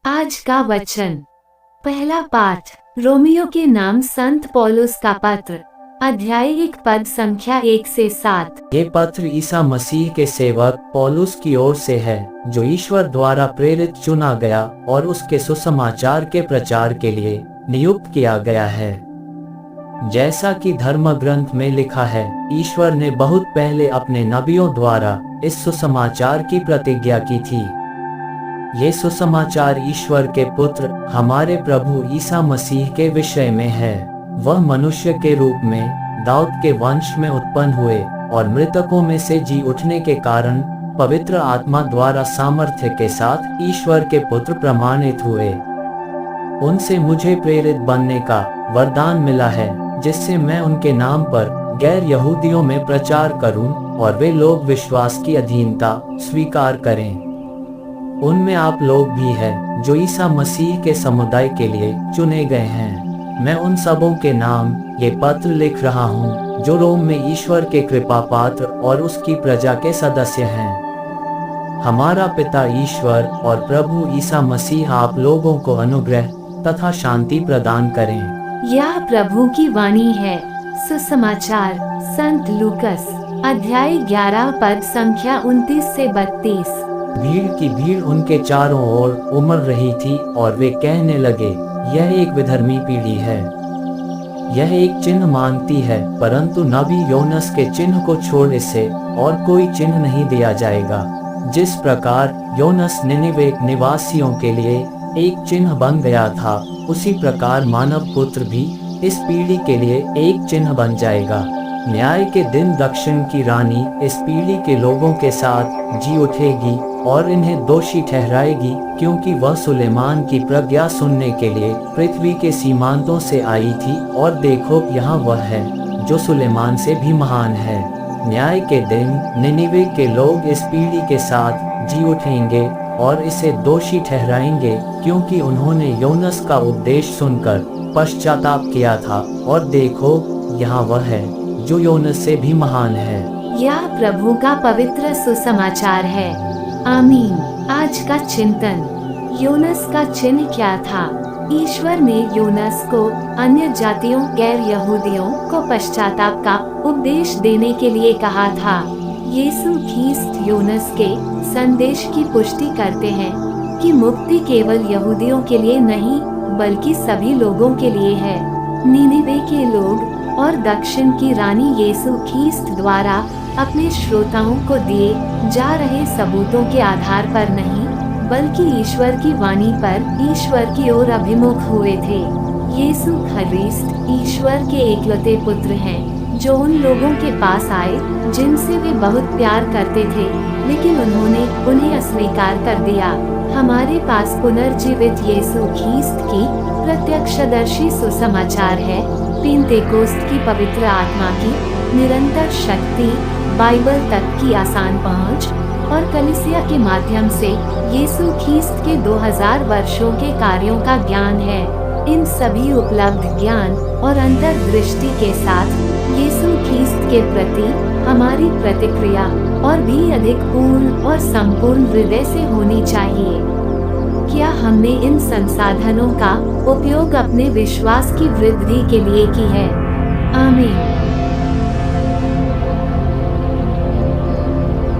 आज का वचन। पहला पाठ रोमियो के नाम संत पौलुस का पत्र, अध्याय 1 पद संख्या 1 से 7। ये पत्र ईसा मसीह के सेवक पौलुस की ओर से है, जो ईश्वर द्वारा प्रेरित चुना गया और उसके सुसमाचार के प्रचार के लिए नियुक्त किया गया है। जैसा कि धर्म ग्रंथ में लिखा है, ईश्वर ने बहुत पहले अपने नबियों द्वारा इस सुसमाचार की प्रतिज्ञा की थी। ये सुसमाचार ईश्वर के पुत्र हमारे प्रभु ईसा मसीह के विषय में है। वह मनुष्य के रूप में दाऊद के वंश में उत्पन्न हुए और मृतकों में से जी उठने के कारण पवित्र आत्मा द्वारा सामर्थ्य के साथ ईश्वर के पुत्र प्रमाणित हुए। उनसे मुझे प्रेरित बनने का वरदान मिला है, जिससे मैं उनके नाम पर गैर यहूदियों में प्रचार करूं और वे लोग विश्वास की अधीनता स्वीकार करें। उनमें आप लोग भी हैं जो ईसा मसीह के समुदाय के लिए चुने गए हैं। मैं उन सबों के नाम ये पत्र लिख रहा हूँ जो रोम में ईश्वर के कृपा पात्र और उसकी प्रजा के सदस्य हैं। हमारा पिता ईश्वर और प्रभु ईसा मसीह आप लोगों को अनुग्रह तथा शांति प्रदान करें। यह प्रभु की वाणी है। सुसमाचार संत लूकस, अध्याय 11 पद संख्या 29 से 32। भीड़ की भीड़ उनके चारों ओर उमड़ रही थी और वे कहने लगे, यह एक विधर्मी पीढ़ी है। यह एक चिन्ह मांगती है, परंतु नबी योनस के चिन्ह को छोड़ इसे और कोई चिन्ह नहीं दिया जाएगा। जिस प्रकार योनस निनिवे निवासियों के लिए एक चिन्ह बन गया था, उसी प्रकार मानव पुत्र भी इस पीढ़ी के लिए एक चिन्ह बन जाएगा। न्याय के दिन दक्षिण की रानी इस पीढ़ी के लोगों के साथ जी उठेगी और इन्हें दोषी ठहराएगी, क्योंकि वह सुलेमान की प्रज्ञा सुनने के लिए पृथ्वी के सीमांतों से आई थी, और देखो यहाँ वह है जो सुलेमान से भी महान है। न्याय के दिन निनिवे के लोग इस पीढ़ी के साथ जी उठेंगे और इसे दोषी ठहराएंगे, क्योंकि उन्होंने योनस का उपदेश सुनकर पश्चाताप किया था, और देखो यहाँ वह है जो योनस से भी महान है। यह प्रभु का पवित्र सुसमाचार है। आमीन। आज का चिंतन। योनस का चिन्ह क्या था? ईश्वर ने योनस को अन्य जातियों गैर यहूदियों को पश्चाताप का उपदेश देने के लिए कहा था। यीशु ख्रीस्त योनस के संदेश की पुष्टि करते हैं कि मुक्ति केवल यहूदियों के लिए नहीं, बल्कि सभी लोगों के लिए है। निनिवे के लोग और दक्षिण की रानी यीशु ख्रीस्त द्वारा अपने श्रोताओं को दिए जा रहे सबूतों के आधार पर नहीं, बल्कि ईश्वर की वाणी पर ईश्वर की ओर अभिमुख हुए थे। यीशु ख्रीस्त ईश्वर के एकलौते पुत्र हैं, जो उन लोगों के पास आए जिनसे वे बहुत प्यार करते थे, लेकिन उन्होंने उन्हें अस्वीकार कर दिया। हमारे पास पुनर्जीवित यीशु ख्रीस्त की प्रत्यक्षदर्शी सुसमाचार है, पेंतेकोस्त की पवित्र आत्मा की निरंतर शक्ति, बाइबल तक की आसान पहुंच और कलीसिया के माध्यम से यीशु ख्रीस्त के 2000 वर्षों के कार्यों का ज्ञान है। इन सभी उपलब्ध ज्ञान और अंतर्दृष्टि के साथ यीशु ख्रीस्त के प्रति हमारी प्रतिक्रिया और भी अधिक पूर्ण और संपूर्ण हृदय से होनी चाहिए। क्या हमने इन संसाधनों का उपयोग अपने विश्वास की वृद्धि के लिए की है? आमीन।